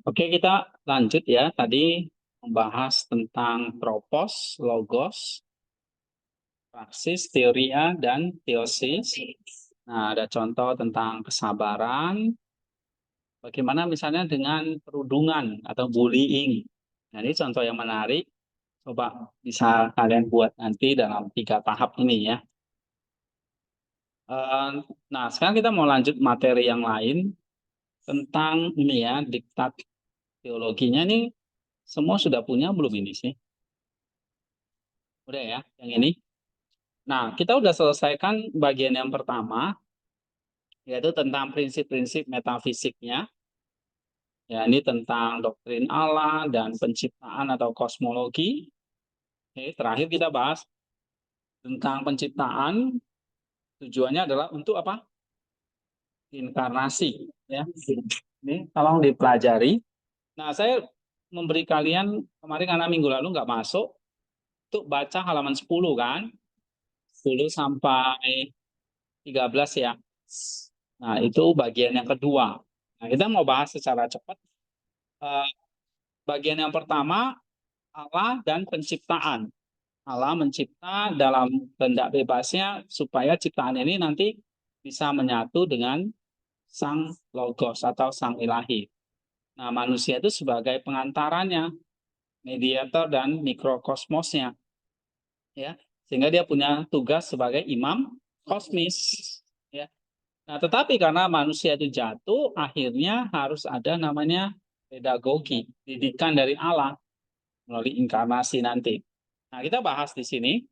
Oke, kita lanjut ya. Tadi membahas tentang tropos, logos, praksis, teoria, dan teosis. Nah, ada contoh tentang kesabaran. Bagaimana misalnya dengan perundungan atau bullying. Nah, ini contoh yang menarik. Coba bisa kalian buat nanti dalam 3 tahap ini ya. Eh, Nah, sekarang kita mau lanjut materi yang lain tentang ini ya, diktat teologinya nih. Semua sudah punya belum ini sih? Udah ya, yang ini. Nah, kita udah selesaikan bagian yang pertama, yaitu tentang prinsip-prinsip metafisiknya. Ya, ini tentang doktrin Allah dan penciptaan atau kosmologi. Oke, terakhir kita bahas tentang penciptaan. Tujuannya adalah untuk apa? Inkarnasi. Ya, ini tolong dipelajari. Nah, saya memberi kalian kemarin karena minggu lalu nggak masuk, untuk baca halaman 10 kan. 10 sampai 13 ya. Nah, itu bagian yang kedua. Nah, kita mau bahas secara cepat. Eh, Bagian yang pertama, Allah dan penciptaan. Allah mencipta dalam kehendak bebasnya supaya ciptaan ini nanti bisa menyatu dengan sang logos atau sang ilahi. Nah, manusia itu sebagai pengantarannya, mediator dan mikrokosmosnya, ya. Sehingga dia punya tugas sebagai imam kosmis, ya. Nah, tetapi karena manusia itu jatuh, akhirnya harus ada namanya pedagogi, didikan dari Allah melalui inkarnasi nanti. Nah, kita bahas di sini.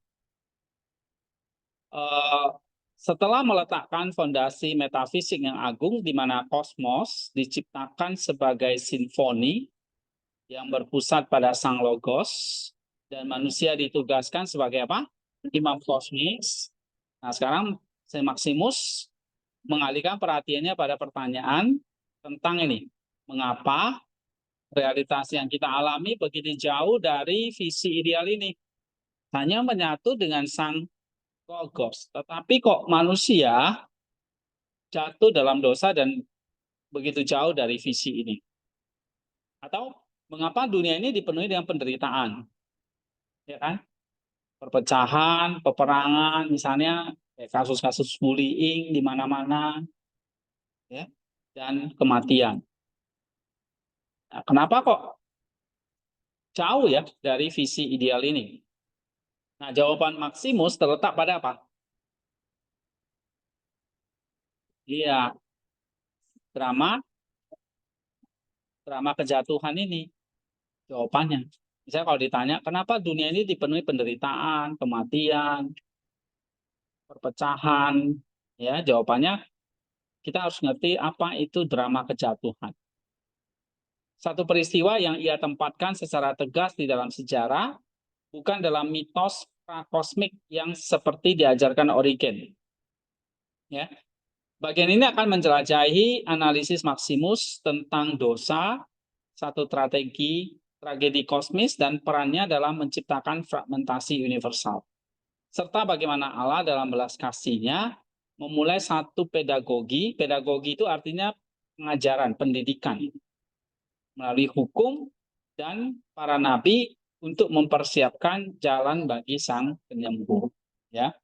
Eh, Setelah meletakkan fondasi metafisik yang agung, di mana kosmos diciptakan sebagai simfoni yang berpusat pada sang logos, dan manusia ditugaskan sebagai apa? Imam kosmis. Nah, sekarang Saint Maximus mengalihkan perhatiannya pada pertanyaan tentang ini. Mengapa realitas yang kita alami begitu jauh dari visi ideal ini? Hanya menyatu dengan sang logos. Tetapi kok manusia jatuh dalam dosa dan begitu jauh dari visi ini? Atau mengapa dunia ini dipenuhi dengan penderitaan? Ya kan? Perpecahan, peperangan, misalnya kasus-kasus bullying di mana-mana, ya, dan kematian. Nah, kenapa kok jauh ya dari visi ideal ini? Nah, jawaban Maximus terletak pada apa? Iya, drama drama kejatuhan ini jawabannya. Misalnya kalau ditanya, kenapa dunia ini dipenuhi penderitaan, kematian, perpecahan, ya jawabannya kita harus ngerti apa itu drama kejatuhan. Satu peristiwa yang ia tempatkan secara tegas di dalam sejarah, bukan dalam mitos prakosmik yang seperti diajarkan Origen. Ya, bagian ini akan menjelajahi analisis Maximus tentang dosa, satu tragedi kosmis, dan perannya dalam menciptakan fragmentasi universal. Serta bagaimana Allah dalam belas kasihnya memulai satu pedagogi. Pedagogi itu artinya pengajaran, pendidikan melalui hukum dan para nabi untuk mempersiapkan jalan bagi sang penyembuh. Ya,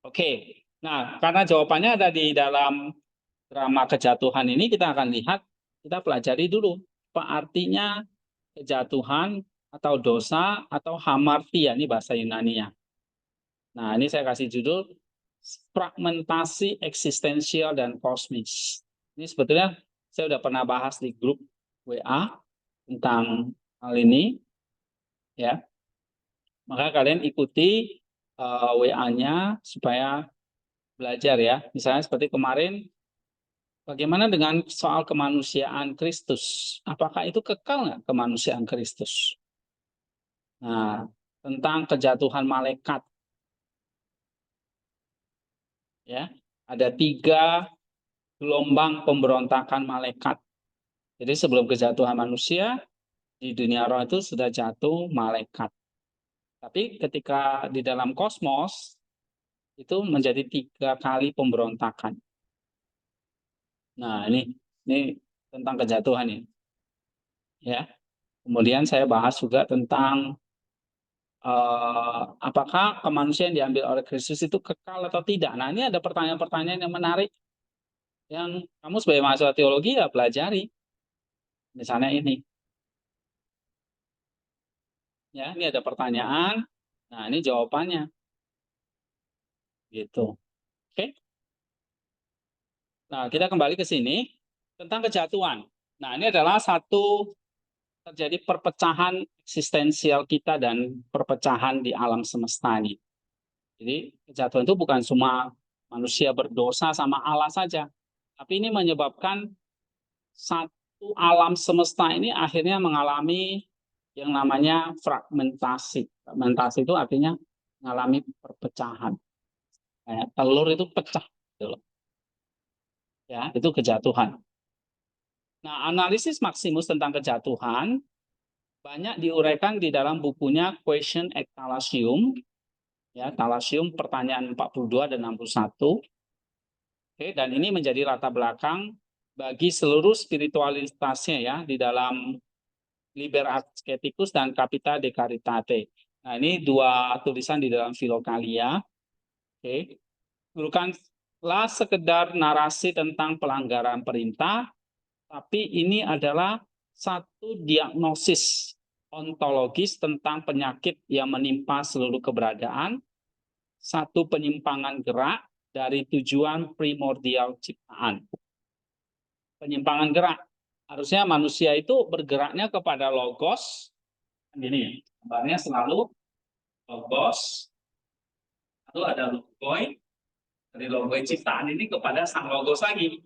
oke. Nah, karena jawabannya ada di dalam drama kejatuhan ini, kita akan lihat, kita pelajari dulu apa artinya kejatuhan atau dosa atau hamartia, ini bahasa Yunani-nya. Nah, ini saya kasih judul fragmentasi eksistensial dan kosmis. Ini sebetulnya saya sudah pernah bahas di grup WA tentang hal ini, ya. Maka kalian ikuti WA-nya supaya belajar ya. Misalnya seperti kemarin, bagaimana dengan soal kemanusiaan Kristus? Apakah itu kekal nggak kemanusiaan Kristus? Nah, tentang kejatuhan malaikat, ya, ada 3 gelombang pemberontakan malaikat. Jadi sebelum kejatuhan manusia, di dunia roh itu sudah jatuh malaikat. Tapi ketika di dalam kosmos, itu menjadi 3 kali pemberontakan. Nah, ini tentang kejatuhan ini. Ya. Kemudian saya bahas juga tentang apakah kemanusiaan diambil oleh Kristus itu kekal atau tidak. Nah, ini ada pertanyaan-pertanyaan yang menarik yang kamu sebagai mahasiswa teologi ya pelajari. Misalnya ini, ya, ini ada pertanyaan. Nah, ini jawabannya, gitu. Oke. Nah, kita kembali ke sini tentang kejatuhan. Nah, ini adalah satu terjadi perpecahan eksistensial kita dan perpecahan di alam semesta ini. Jadi kejatuhan itu bukan cuma manusia berdosa sama Allah saja, tapi ini menyebabkan satu alam semesta ini akhirnya mengalami yang namanya fragmentasi. Fragmentasi itu artinya mengalami perpecahan. Kayak telur itu pecah, gitu loh. Ya, itu kejatuhan. Nah, analisis Maximus tentang kejatuhan banyak diuraikan di dalam bukunya Question et Thalassium, ya, Thalassium pertanyaan 42 dan 61. Oke, dan ini menjadi latar belakang bagi seluruh spiritualitasnya ya di dalam Liber Asceticus dan Capita de Caritate. Nah, ini dua tulisan di dalam Filokalia. Oke. Bukanlah sekedar narasi tentang pelanggaran perintah, tapi ini adalah satu diagnosis ontologis tentang penyakit yang menimpa seluruh keberadaan, satu penyimpangan gerak dari tujuan primordial ciptaan. Penyimpangan gerak. Harusnya manusia itu bergeraknya kepada logos. Gini, gambarnya selalu logos, lalu ada logoi, dari logoi ciptaan ini kepada sang logos lagi,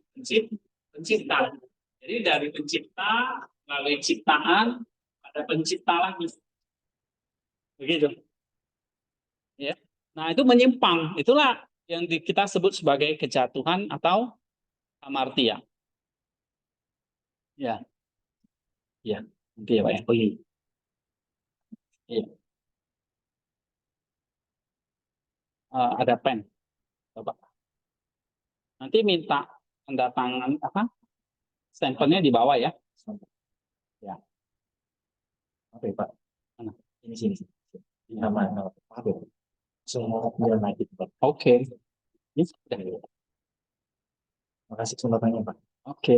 pencipta. Jadi dari pencipta, melalui ciptaan, ada pencipta lagi. Begitu. Ya. Nah, itu menyimpang. Itulah yang kita sebut sebagai kejatuhan atau hamartia. Ya, ya. Nanti ya, Pak ya. Oh iya. Iya. Ada pen. Coba. Nanti minta tanda tangan apa? Stempelnya di bawah ya. Ya. Oke, Pak. Mana? Ini sini. Ini nama Pak. Semua jalan lagi, Pak. Oke. Ini sudah ya. Makasih kesempatannya, Pak. Oke.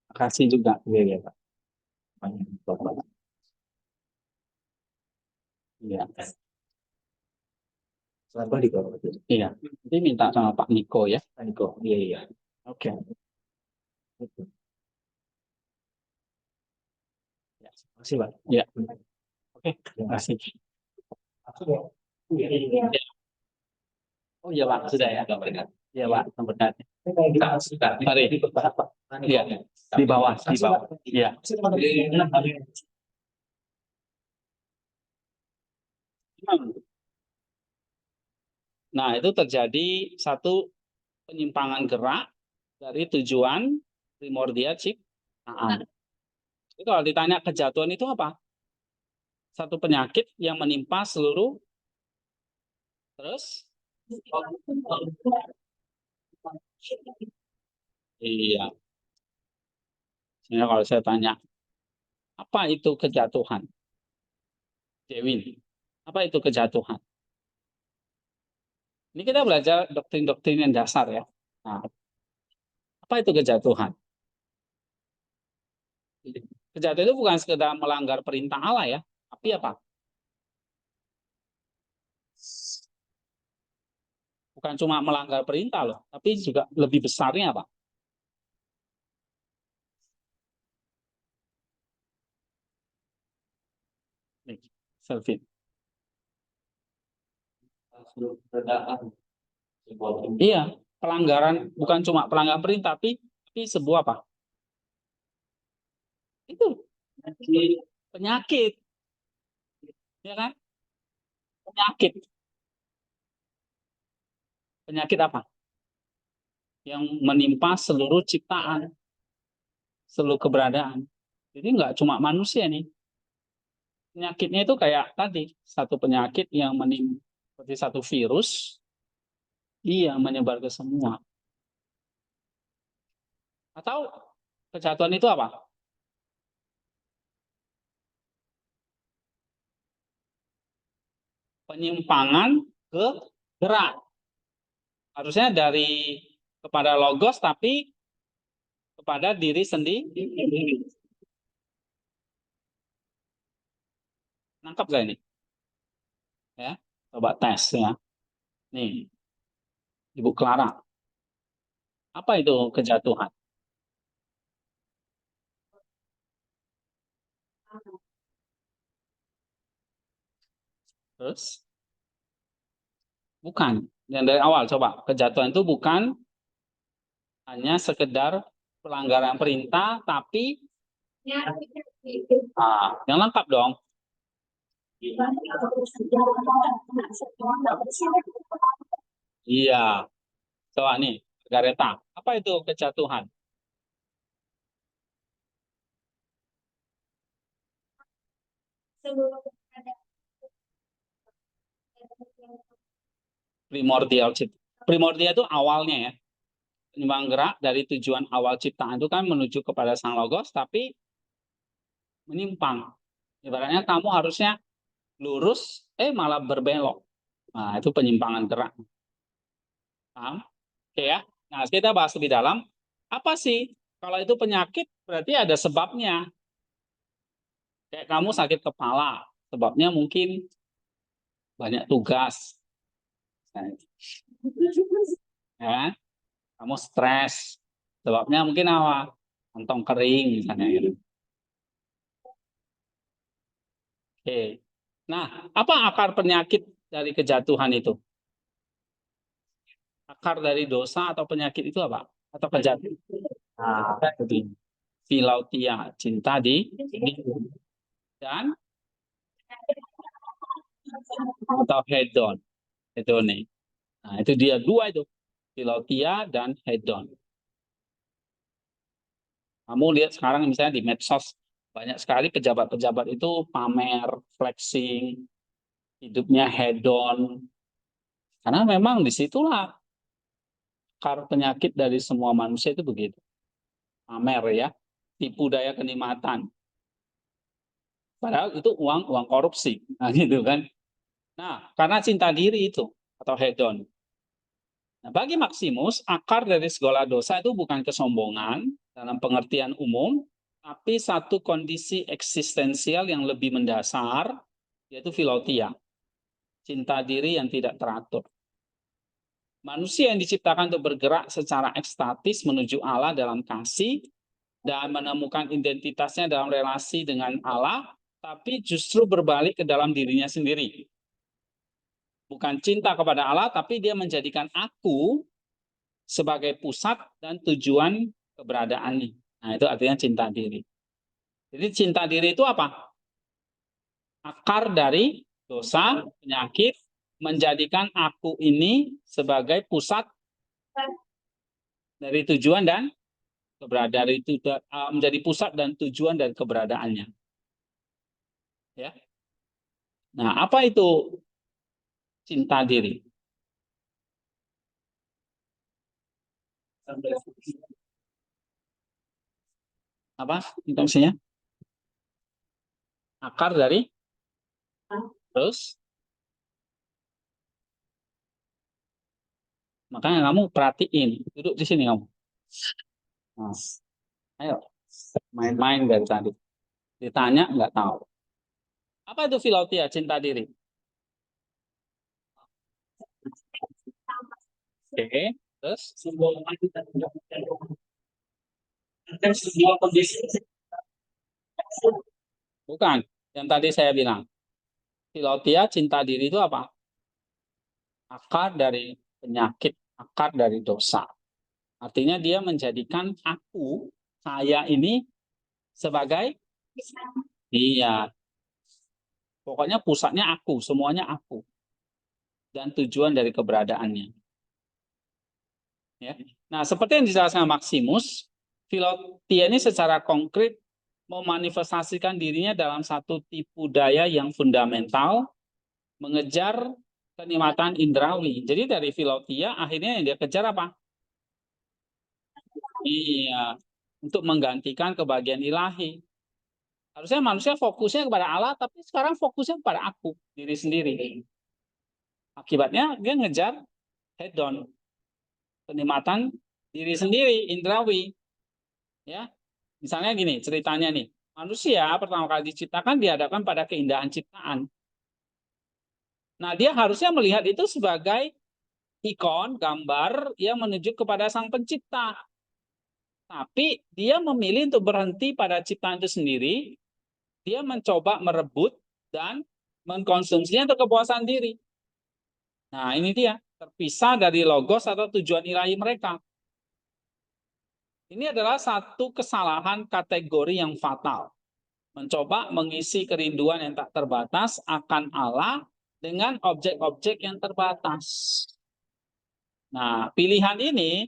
Makasih juga. Iya, ya, Pak. Banyak, Pak. Iya. Selamat pagi, Pak. Iya. Nanti minta sama Pak Niko ya. Pak Niko. Iya, iya. Oke. Ya, terima kasih, Pak. Ya. Oke, terima kasih. Ya. Oh iya, Pak. Sudah ya. Iya, Pak. Nomornya. Mari. Iya. Di bawah. Di bawah. Iya. Nah, itu terjadi satu penyimpangan gerak dari tujuan primordial ciptaan. Itu kalau ditanya kejatuhan itu apa? Satu penyakit yang menimpa seluruh terus iya. Sehingga kalau saya tanya, apa itu kejatuhan? Dewin, apa itu kejatuhan? Ini kita belajar doktrin-doktrin yang dasar ya. Nah, apa itu kejatuhan? Kejatuhan itu bukan sekedar melanggar perintah Allah ya, tapi apa? Bukan cuma melanggar perintah loh, tapi juga lebih besarnya apa? Nih, Selvin. Iya, pelanggaran bukan cuma pelanggaran perintah, tapi sebuah apa? Itu penyakit, ya kan? Penyakit, penyakit apa? Yang menimpa seluruh ciptaan, seluruh keberadaan. Jadi nggak cuma manusia nih. Penyakitnya itu kayak tadi, satu penyakit yang menimpa seperti satu virus, iya menyebar ke semua. Atau kejatuhan itu apa? penyimpangan ke gerak. Harusnya dari kepada logos tapi kepada diri sendiri. Nangkap gak ini? Ya, coba tes ya. Nih, Ibu Clara. Apa itu kejatuhan? Terus? Bukan. Yang dari awal coba. Kejatuhan itu bukan hanya sekedar pelanggaran perintah, tapi yang lengkap dong. Iya. Coba nih, Gareta. Apa itu kejatuhan? Primordial cipta. Primordial itu awalnya ya. Penyeimbang gerak dari tujuan awal ciptaan itu kan menuju kepada sang logos, tapi menyimpang. Ibaratnya kamu harusnya lurus, malah berbelok. Nah, itu penyimpangan gerak. Paham? Oke ya. Nah, kita bahas lebih dalam. Apa sih? Kalau itu penyakit, berarti ada sebabnya. Kayak kamu sakit kepala, sebabnya mungkin banyak tugas. Ya, kamu stres, sebabnya mungkin apa? Kantong kering misalnya gitu. Oke. Nah, apa akar penyakit dari kejatuhan itu? Akar dari dosa atau penyakit itu apa? Atau kejatuhan? Nah, itu filautia, cinta di dan atau hedon, hedone. Nah, itu dia dua itu, filautia dan hedon. Kamu lihat sekarang misalnya di medsos banyak sekali pejabat-pejabat itu pamer, flexing, hidupnya hedon. Karena memang disitulah akar penyakit dari semua manusia itu begitu. Pamer ya, tipu daya kenikmatan. Padahal itu uang korupsi, nah, gitu kan. Nah, karena cinta diri itu atau hedon. Nah, bagi Maximus, akar dari segala dosa itu bukan kesombongan dalam pengertian umum, tapi satu kondisi eksistensial yang lebih mendasar, yaitu filautia, cinta diri yang tidak teratur. Manusia yang diciptakan untuk bergerak secara ekstatis menuju Allah dalam kasih dan menemukan identitasnya dalam relasi dengan Allah, tapi justru berbalik ke dalam dirinya sendiri. Bukan cinta kepada Allah, tapi dia menjadikan aku sebagai pusat dan tujuan keberadaannya. Nah, itu artinya cinta diri. Jadi cinta diri itu apa? Akar dari dosa, penyakit, menjadikan aku ini sebagai pusat dari tujuan dan keberadaan, dari itu menjadi pusat dan tujuan dari keberadaannya. Ya. Nah, apa itu cinta diri? Apa instruksinya? Akar dari terus. Makanya kamu perhatiin, duduk di sini kamu. Nah, ayo main-main dari tadi. Ditanya nggak tahu. Apa itu filautia, cinta diri? Oke, terus sebuah kondisi. Bukan, yang tadi saya bilang. Filautia, cinta diri itu apa? Akar dari penyakit, akar dari dosa. Artinya dia menjadikan aku, saya ini sebagai iya. Pokoknya pusatnya aku, semuanya aku. Dan tujuan dari keberadaannya. Ya. Nah, seperti yang dijelaskan Maximus, Filautia ini secara konkret memanifestasikan dirinya dalam satu tipu daya yang fundamental, mengejar kenikmatan indrawi. Jadi dari Filautia akhirnya yang dia kejar apa? Iya, untuk menggantikan kebahagiaan ilahi. Harusnya manusia fokusnya kepada Allah, tapi sekarang fokusnya kepada aku, diri sendiri. Akibatnya dia ngejar hedon, kenikmatan diri sendiri, indrawi. Ya, misalnya gini ceritanya nih, manusia pertama kali diciptakan dihadapkan pada keindahan ciptaan. Nah, dia harusnya melihat itu sebagai ikon, gambar yang menuju kepada sang pencipta. Tapi dia memilih untuk berhenti pada ciptaan itu sendiri. Dia mencoba merebut dan mengkonsumsinya untuk kepuasan diri. Nah, ini dia, terpisah dari logos atau tujuan ilahi mereka. Ini adalah satu kesalahan kategori yang fatal. Mencoba mengisi kerinduan yang tak terbatas akan Allah dengan objek-objek yang terbatas. Nah, pilihan ini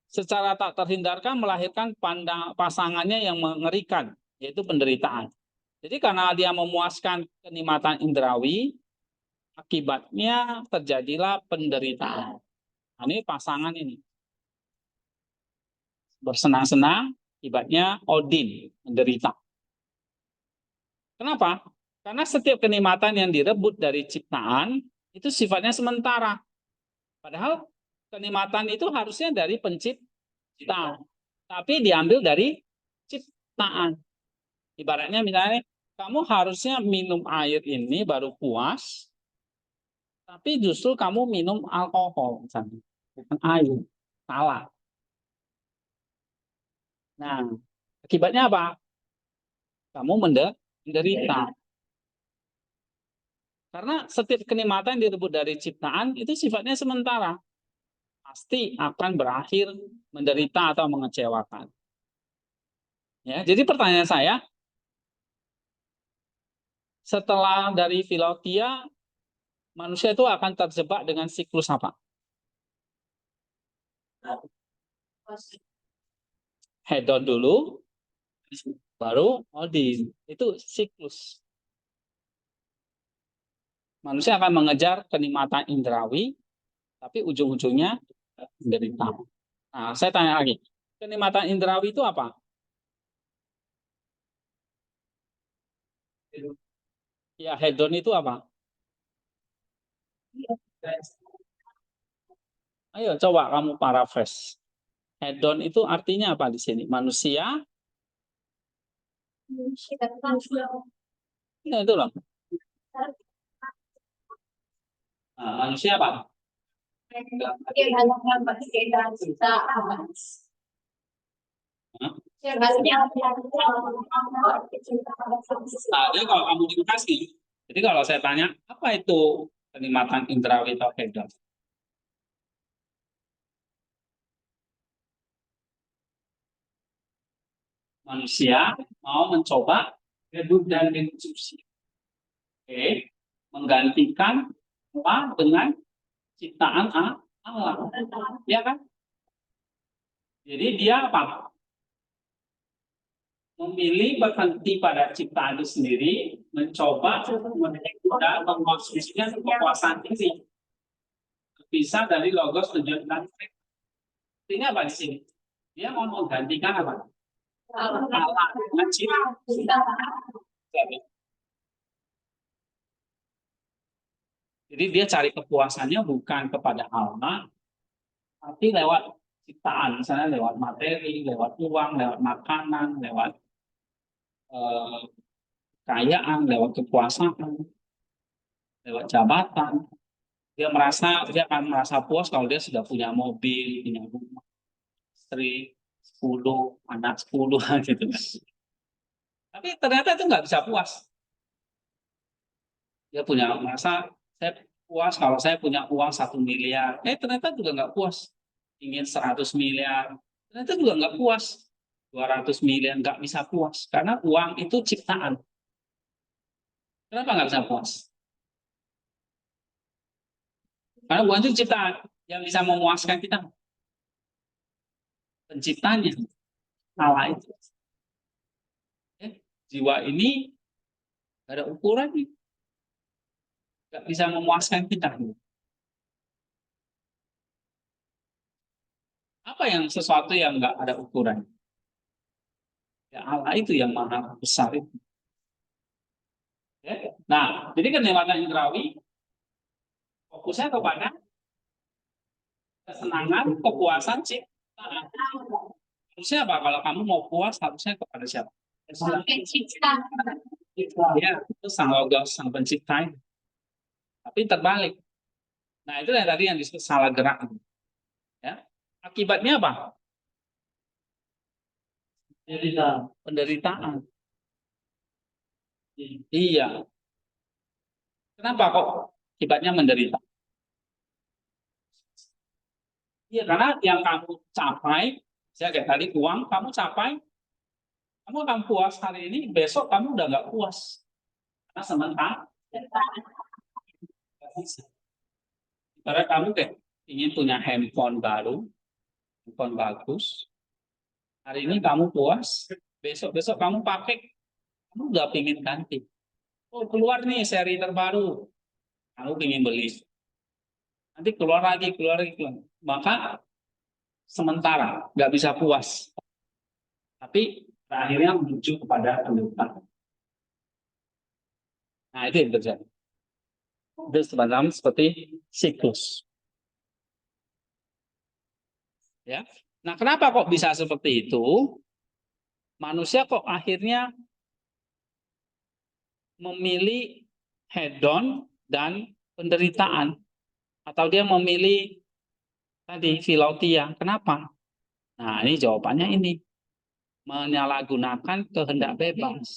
secara tak terhindarkan melahirkan pasangannya yang mengerikan, yaitu penderitaan. Jadi karena dia memuaskan kenikmatan indrawi, akibatnya terjadilah penderitaan. Nah, ini pasangan ini. Bersenang-senang, akibatnya Odin menderita. Kenapa? Karena setiap kenikmatan yang direbut dari ciptaan itu sifatnya sementara. Padahal kenikmatan itu harusnya dari pencipta, tapi diambil dari ciptaan. Ibaratnya misalnya, kamu harusnya minum air ini baru puas, tapi justru kamu minum alkohol, misalnya, bukan air, salah. Nah, akibatnya apa? Kamu menderita. Karena setiap kenikmatan yang direbut dari ciptaan itu sifatnya sementara. Pasti akan berakhir menderita atau mengecewakan. Ya, jadi pertanyaan saya, setelah dari Filotia, manusia itu akan terjebak dengan siklus apa? Hedon dulu, baru Odin. Itu siklus. Manusia akan mengejar kenikmatan indrawi, tapi ujung-ujungnya menderita. Nah, saya tanya lagi, kenikmatan indrawi itu apa? Ya, hedon itu apa? Ayo coba kamu paraphrase. Hedon itu artinya apa di sini? Manusia? Ya, itu loh. Nah, manusia apa? Hah? Nah, jadi kalau kamu dikasih, jadi kalau saya tanya, apa itu kenikmatan indrawi atau hedon? Manusia mau mencoba redup dan reduksi. Oke, menggantikan apa dengan ciptaan Allah. Ya kan? Jadi dia apa? Memilih berhenti pada ciptaan itu sendiri, mencoba dan mengkonsumsinya untuk kepuasan diri. Bisa dari logos tujuan dan ini apa di sini? Dia mau menggantikan apa? Allah dengan cipta. Jadi dia cari kepuasannya bukan kepada Allah, tapi lewat ciptaan, misalnya lewat materi, lewat uang, lewat makanan, lewat eh, kekayaan, lewat kekuasaan, lewat jabatan. Dia akan merasa puas kalau dia sudah punya mobil, punya rumah, istri 10, anak 10 gitu kan. Tapi ternyata itu nggak bisa puas. Dia punya merasa saya puas kalau saya punya uang 1 miliar. Ternyata juga nggak puas. Ingin 100 miliar. Ternyata juga nggak puas. 200 miliar nggak bisa puas. Karena uang itu ciptaan. Kenapa nggak bisa puas? Karena uang itu ciptaan. Yang bisa memuaskan kita. Penciptanya. Allah itu. Jiwa ini nggak ada ukurannya. Nggak bisa memuaskan kita. Apa yang sesuatu yang nggak ada ukuran? Ya Allah itu yang maha besar itu. Ya. Nah, jadi kenikmatan indrawi Fokusnya kepada kesenangan, kepuasan ciptaan. Harusnya apa? Kalau kamu mau puas, harusnya kepada siapa? Sang pencipta. Ya, itu sang logos, sang pencipta. Tapi terbalik. Nah, itu yang tadi yang disebut salah gerak. Ya. Akibatnya apa? Penderitaan. Iya. Kenapa kok akibatnya menderita? Iya, karena yang kamu capai, saya kayak tadi uang, kamu capai, kamu akan puas hari ini, besok kamu udah nggak puas. Karena sementara, karena kamu kayak ingin punya handphone baru, handphone bagus, hari ini kamu puas, besok-besok kamu pakai, kamu udah pingin ganti. Oh, keluar nih seri terbaru, kamu pingin beli. Nanti keluar lagi, keluar lagi, keluar. Maka sementara, nggak bisa puas. Tapi akhirnya menuju kepada penderitaan. Nah, itu yang terjadi. Itu sebenarnya seperti siklus. Ya. Nah, kenapa kok bisa seperti itu? Manusia kok akhirnya memilih hedon dan penderitaan, atau dia memilih tadi filautia. Kenapa? Nah, ini jawabannya ini. Menyalahgunakan kehendak bebas.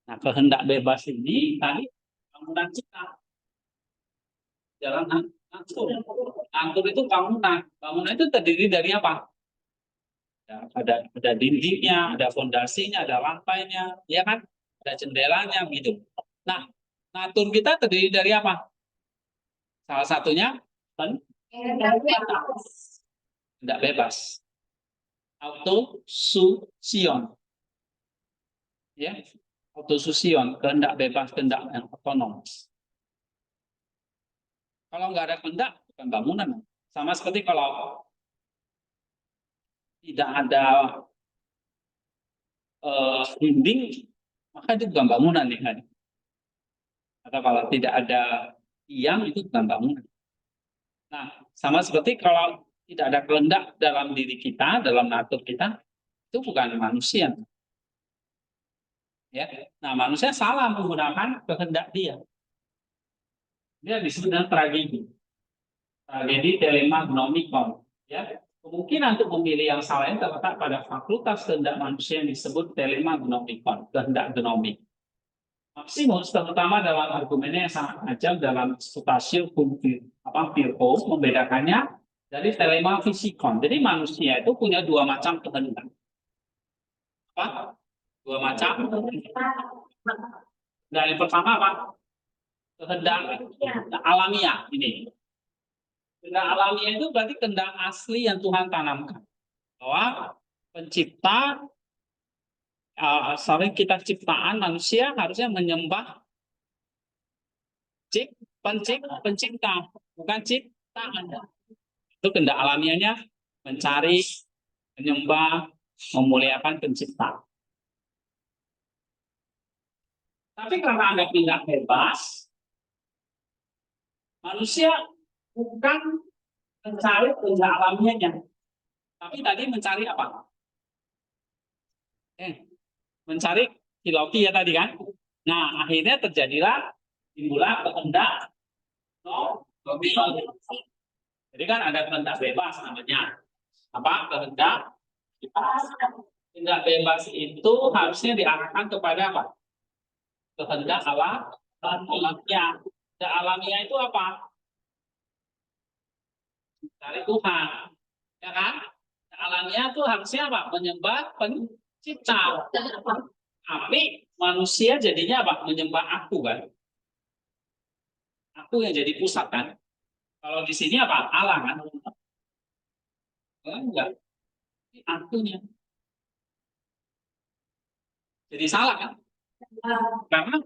Nah, kehendak bebas ini tadi bangunan kita. Jalan atur. Atur itu bangunan. Bangunan itu terdiri dari apa? Ya, ada dindingnya, ada fondasinya, ada lantainya, ya kan? Ada jendelanya gitu. Nah, natur kita terdiri dari apa? Salah satunya tidak bebas. Autosusion. Ya, autosusion, kehendak bebas, kehendak yang otonom. Kalau nggak ada kehendak, bukan bangunan. Sama seperti kalau tidak ada dinding, maka itu bukan bangunan nih kan. Atau kalau tidak ada tiang, itu bukan bangunan. Nah, sama seperti kalau tidak ada kehendak dalam diri kita, dalam natur kita, itu bukan manusia. Ya, nah manusia salah menggunakan kehendak dia. Dia disebut dengan tragedi. Tragedi telemagnomikon. Ya, kemungkinan untuk memilih yang salah itu terletak pada fakultas kehendak manusia yang disebut telemagnomikon, kehendak genomik. Maximus terutama dalam argumennya yang sangat tajam dalam Stutatio Virgo membedakannya dari telema fisikon. Jadi manusia itu punya dua macam kehendak. Apa? Dua macam. Dan yang pertama apa? Kehendak alamiah ini. Kehendak alamiah itu berarti kehendak asli yang Tuhan tanamkan. Bahwa pencipta, kita ciptaan manusia harusnya menyembah pencipta, bukan ciptaan. Itu kehendak alamiahnya mencari, menyembah, memuliakan pencipta. Tapi karena ada kehendak bebas, manusia bukan mencari kehendak alamiahnya, tapi tadi mencari apa? Mencari filauti ya tadi kan. Nah, akhirnya terjadilah timbullah kehendak jadi kan ada kehendak bebas namanya. Apa? Kehendak bebas. Kehendak bebas itu harusnya diarahkan kepada apa? Kehendak alamiah. Kehendak alamiah itu apa? Dari Tuhan. Ya kan? Kehendak alamiah itu harusnya apa? Menyembah pencipta. Tapi manusia jadinya apa? Menyembah aku kan. Aku yang jadi pusat kan. Kalau di sini apa? Allah kan. Enggak. Akunya. Jadi salah kan? Karena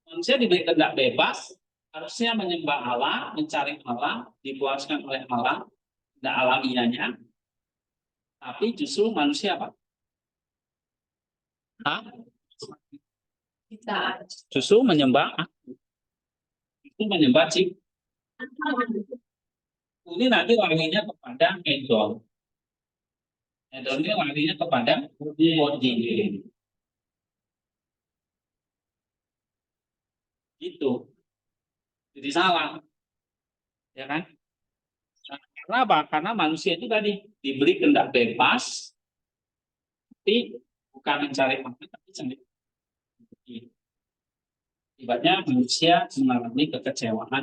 manusia diberi kehendak bebas, harusnya menyembah Allah, mencari Allah, dipuaskan oleh Allah, tidak alamiahnya. Tapi justru manusia apa? Hah? Justru menyembah aku. Itu menyembah cipta. Ini nanti larinya kepada hedon. Hedon ini larinya kepada body. Gitu. Jadi salah, ya kan? Nah, karena apa? Karena manusia itu tadi diberi kehendak bebas, tapi bukan mencari makan, tapi mencari rezeki. Akibatnya manusia mengalami kekecewaan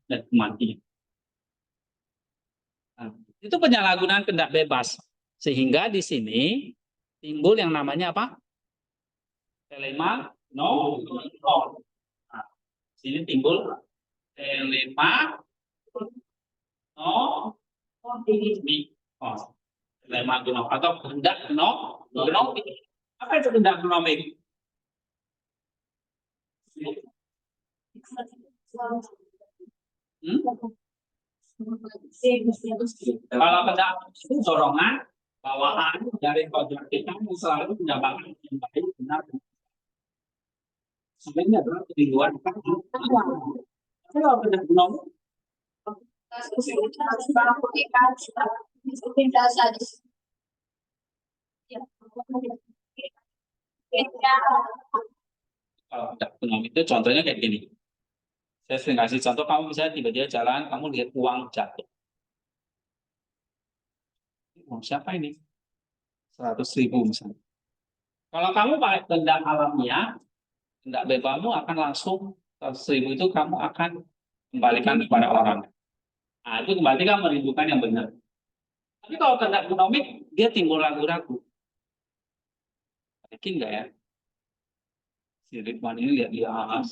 dan kematian. Nah, itu penyalahgunaan kehendak bebas. Sehingga di sini timbul yang namanya apa? Telema no. Nah, sini timbul telema no oh, telema gnome atau kehendak gnome. Apa itu kehendak gnome? Kalau kehendak itu dorongan bawaan dari kodrat kita yang selalu mendapatkan yang baik, benar. Sebenarnya adalah kerinduan. Tapi kalau kehendak gnome kalau kehendak gnome itu contohnya kayak gini. Saya sering kasih contoh, kamu misalnya tiba-tiba jalan, kamu lihat uang jatuh. Uang siapa ini? 100.000 misalnya. Kalau kamu pakai kehendak alamiah, kehendak bebasmu akan langsung 100.000 itu kamu akan kembalikan kepada orang. Nah, itu berarti kamu merindukan yang benar. Tapi kalau kehendak ekonomik, dia timbul ragu-ragu. Yakin nggak ya? Si Ridwan ini lihat-lihat.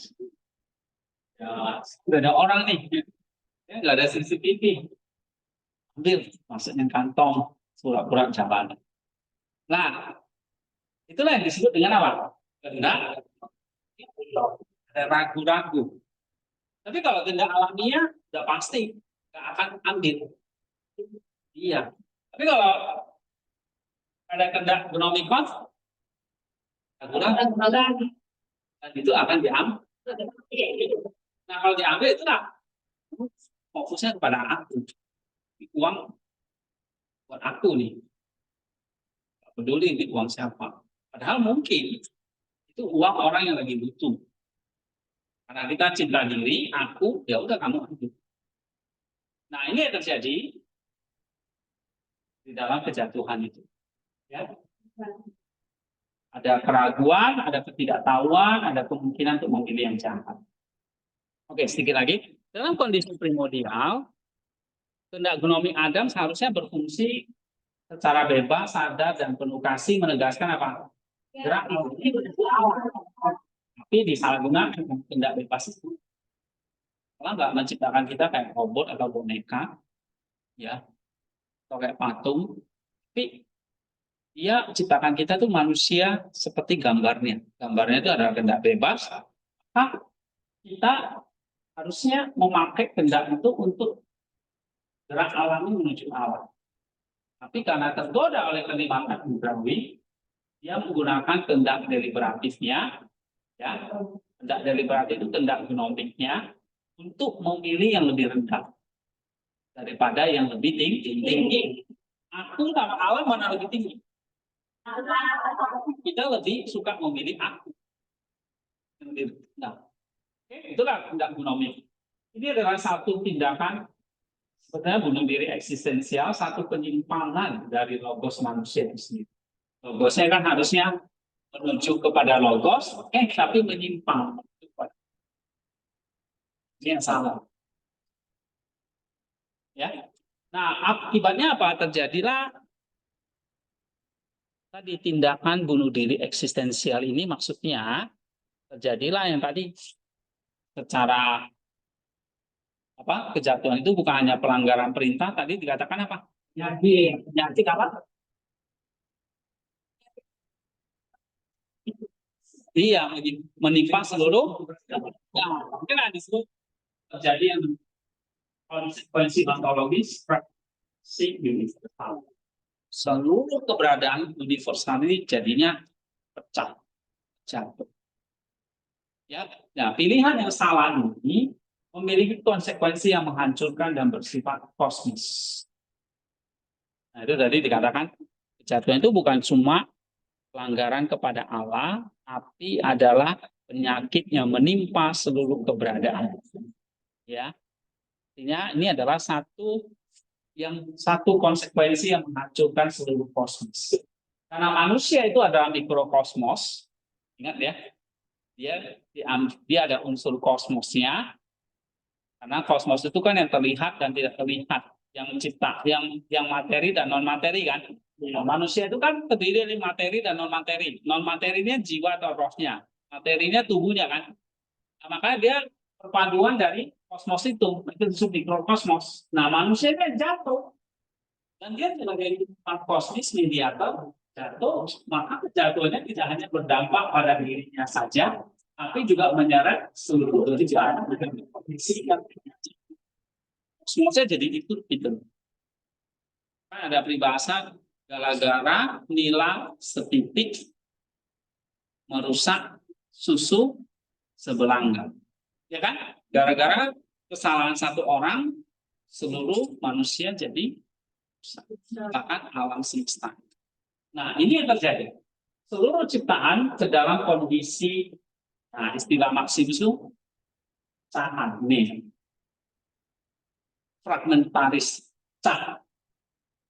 Ya, udah ada orang nih. Ya, nggak ada CCTV. Ambil, masuknya kantong, pura-pura jalan. Nah, itulah yang disebut dengan apa? Kehendak. Ada ragu-ragu. Tapi kalau kehendak alamiah, udah pasti nggak akan ambil. Iya. Tapi kalau ada kehendak genomikon, ragu-ragu. Dan itu akan diambil. Nah, kalau diambil itu lah fokusnya kepada aku. Uang buat aku nih. Gak peduli ini uang siapa. Padahal mungkin itu uang orang yang lagi butuh. Karena kita cinta diri, aku, ya udah kamu ambil. Nah, ini yang terjadi di dalam kejatuhan itu. Ya. Ada keraguan, ada ketidaktahuan, ada kemungkinan untuk memilih yang jahat. Oke, sedikit lagi. Dalam kondisi primordial, kehendak gnomik Adam seharusnya berfungsi secara bebas, sadar, dan penuh kasih menegaskan apa? Gerak. Tapi disalahgunakan kehendak bebas itu. Kalau nggak menciptakan kita kayak robot atau boneka, ya, atau kayak patung, tapi dia ciptakan kita tuh manusia seperti gambarnya. Gambarnya itu adalah kehendak bebas. Maka kita harusnya memakai kehendak itu untuk gerak alami menuju alam. Tapi karena tergoda oleh kenikmatan duniawi, dia menggunakan kehendak deliberatifnya, ya, kehendak deliberatif itu kehendak gnomiknya untuk memilih yang lebih rendah daripada yang lebih tinggi. Aku sama alam mana lebih tinggi? Kita lebih suka memilih aku. Nah, itulah kehendak gnomik. Ini adalah satu tindakan sebenarnya bunuh diri eksistensial, satu penyimpangan dari logos manusia itu sendiri. Logosnya kan harusnya menuju kepada logos, tapi menyimpang. Ini yang salah. Ya. Nah, akibatnya apa? Terjadilah tadi tindakan bunuh diri eksistensial ini, maksudnya terjadilah yang tadi secara apa? Kejatuhan itu bukan hanya pelanggaran perintah, tadi dikatakan apa? Penyakit apa? Iya, menimpa seluruh. Nah, mungkin ada disebut terjadi yang konsekuensi ontologis si universal. Seluruh keberadaan universal ini jadinya pecah, jatuh. Ya, nah pilihan yang salah ini memiliki konsekuensi yang menghancurkan dan bersifat kosmis. Nah, itu tadi dikatakan kejatuhan itu bukan cuma pelanggaran kepada Allah, tapi adalah penyakit yang menimpa seluruh keberadaan. Ya, artinya ini adalah satu konsekuensi yang menghancurkan seluruh kosmos. Karena manusia itu adalah mikrokosmos, ingat ya, dia ada unsur kosmosnya. Karena kosmos itu kan yang terlihat dan tidak terlihat, yang materi dan non materi kan. Nah, manusia itu kan terdiri dari materi dan non materi. Non materinya jiwa atau rohnya, materinya tubuhnya kan. Nah, makanya dia perpaduan dari kosmos itu disebut mikrokosmos. Nah, manusia kan jatuh dan dia sebagai kosmis mediator jatuh, maka kejatuhannya tidak hanya berdampak pada dirinya saja, tapi juga menyeret seluruh kehidupan kondisi yang semuanya jadi ikut gitu. Kan ada peribahasa gara-gara nila setitik merusak susu sebelangga. Ya kan? Gara-gara kesalahan satu orang seluruh manusia jadi bahkan alam semesta. Nah, ini yang terjadi. Seluruh ciptaan ke dalam kondisi, nah istilah Maximus itu cahat nih, fragmentaris, cahat.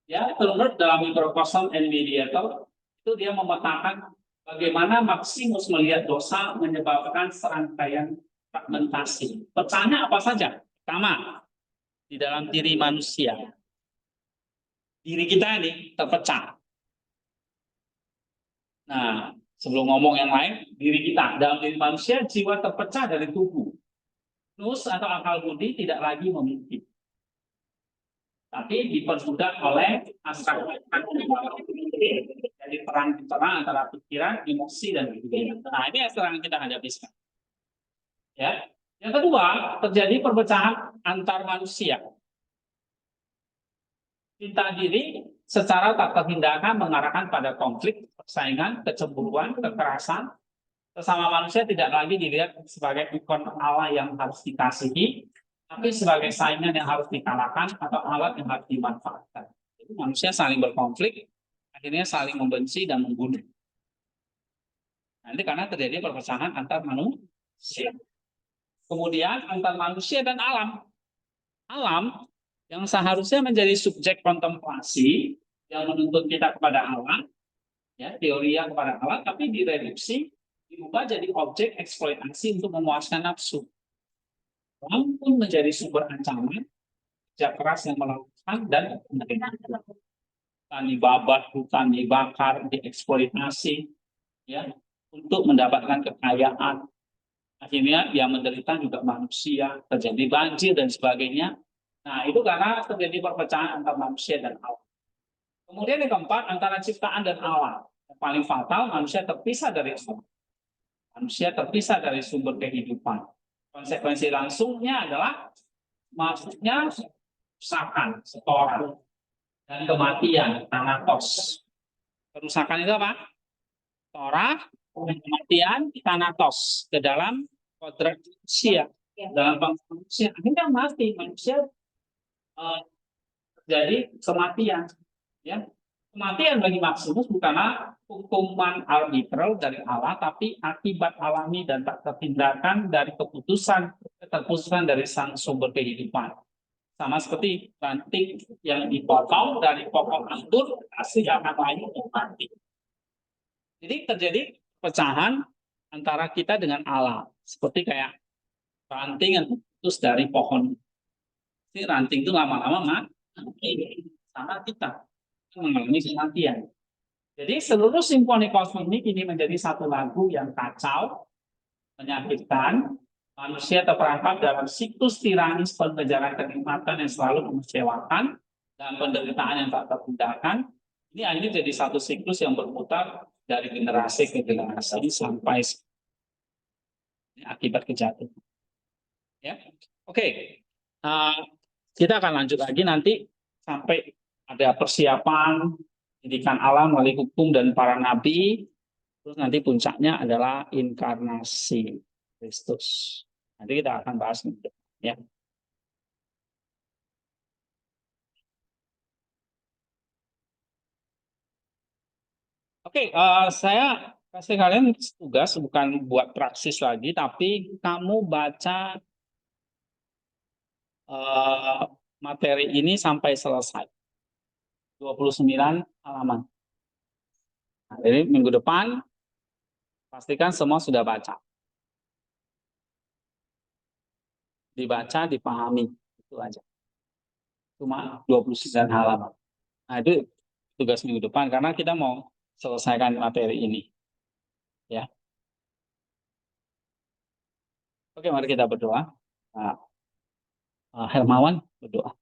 Ya, menurut dalam mikrokosm and mediator itu dia memetakan bagaimana Maximus melihat dosa menyebabkan serangkaian fragmentasi. Pecahnya apa saja? Pertama, di dalam diri manusia. Diri kita ini terpecah. Nah, sebelum ngomong yang lain, diri kita, dalam diri manusia, jiwa terpecah dari tubuh. Nus atau akal budi tidak lagi memiliki. Tapi dipermudah oleh aspek jadi perang antara pikiran, emosi, dan pikiran. Nah, ini yang sekarang kita hadapi sekarang. Ya. Yang kedua, terjadi perpecahan antar manusia. Cinta diri secara tak terhindarkan mengarahkan pada konflik, persaingan, kecemburuan, kekerasan. Sesama manusia tidak lagi dilihat sebagai ikon Allah yang harus dikasihi, tapi sebagai saingan yang harus dikalahkan atau alat yang harus dimanfaatkan. Jadi manusia saling berkonflik, akhirnya saling membenci dan membunuh. Nanti karena terjadi perpecahan antar manusia. Kemudian antar manusia dan alam. Alam yang seharusnya menjadi subjek kontemplasi yang menuntut kita kepada Allah, ya, teoria kepada Allah, tapi direduksi, diubah jadi objek eksploitasi untuk memuaskan nafsu. Alam pun menjadi sumber ancaman, kerja keras yang melakukan dan hutan dibabat, hutan dibakar, dieksploitasi, ya, untuk mendapatkan kekayaan. Akhirnya yang menderita juga manusia, terjadi banjir dan sebagainya. Nah, itu karena terjadi perpecahan antara manusia dan alam. Kemudian yang keempat, antara ciptaan dan alam. Yang paling fatal, manusia terpisah dari alam. Manusia terpisah dari sumber kehidupan. Konsekuensi langsungnya adalah maksudnya kerusakan, setoran, dan kematian, thanatos. Kerusakan itu apa? Torah, kematian, thanatos. Ke dalam kodrat manusia. Dalam bangsa manusia. Akhirnya mati. Manusia jadi kematian, ya, kematian bagi Maximus bukanlah hukuman arbitral dari Allah, tapi akibat alami dan tak terhindarkan dari keterputusan dari sang sumber kehidupan. Sama seperti ranting yang dipotong dari pokok anggur, pasti akan layu dan mati. Jadi terjadi pecahan antara kita dengan Allah, seperti kayak ranting yang putus dari pohon. Ini ranting itu lama-lama sama kita mengalami kematian. Jadi seluruh simfoni kosmik ini kini menjadi satu lagu yang kacau, menyakitkan. Manusia terperangkap dalam siklus tiranis pengejaran kenikmatan yang selalu mengecewakan dan penderitaan yang tak terhindarkan. Ini akhirnya jadi satu siklus yang berputar dari generasi ke generasi sampai akibat kejatuhan. Ya, oke. Kita akan lanjut lagi nanti sampai ada persiapan didikan alam melalui hukum dan para nabi. Terus nanti puncaknya adalah inkarnasi Kristus. Nanti kita akan bahas. Ya. Oke, saya kasih kalian tugas bukan buat praksis lagi, tapi kamu baca eh, materi ini sampai selesai. 29 halaman. Nah, jadi minggu depan pastikan semua sudah baca. Dibaca, dipahami. Itu aja. Cuma 29 halaman. Nah, itu tugas minggu depan karena kita mau selesaikan materi ini. Ya. Oke, mari kita berdoa. Nah, Hermawan berdoa.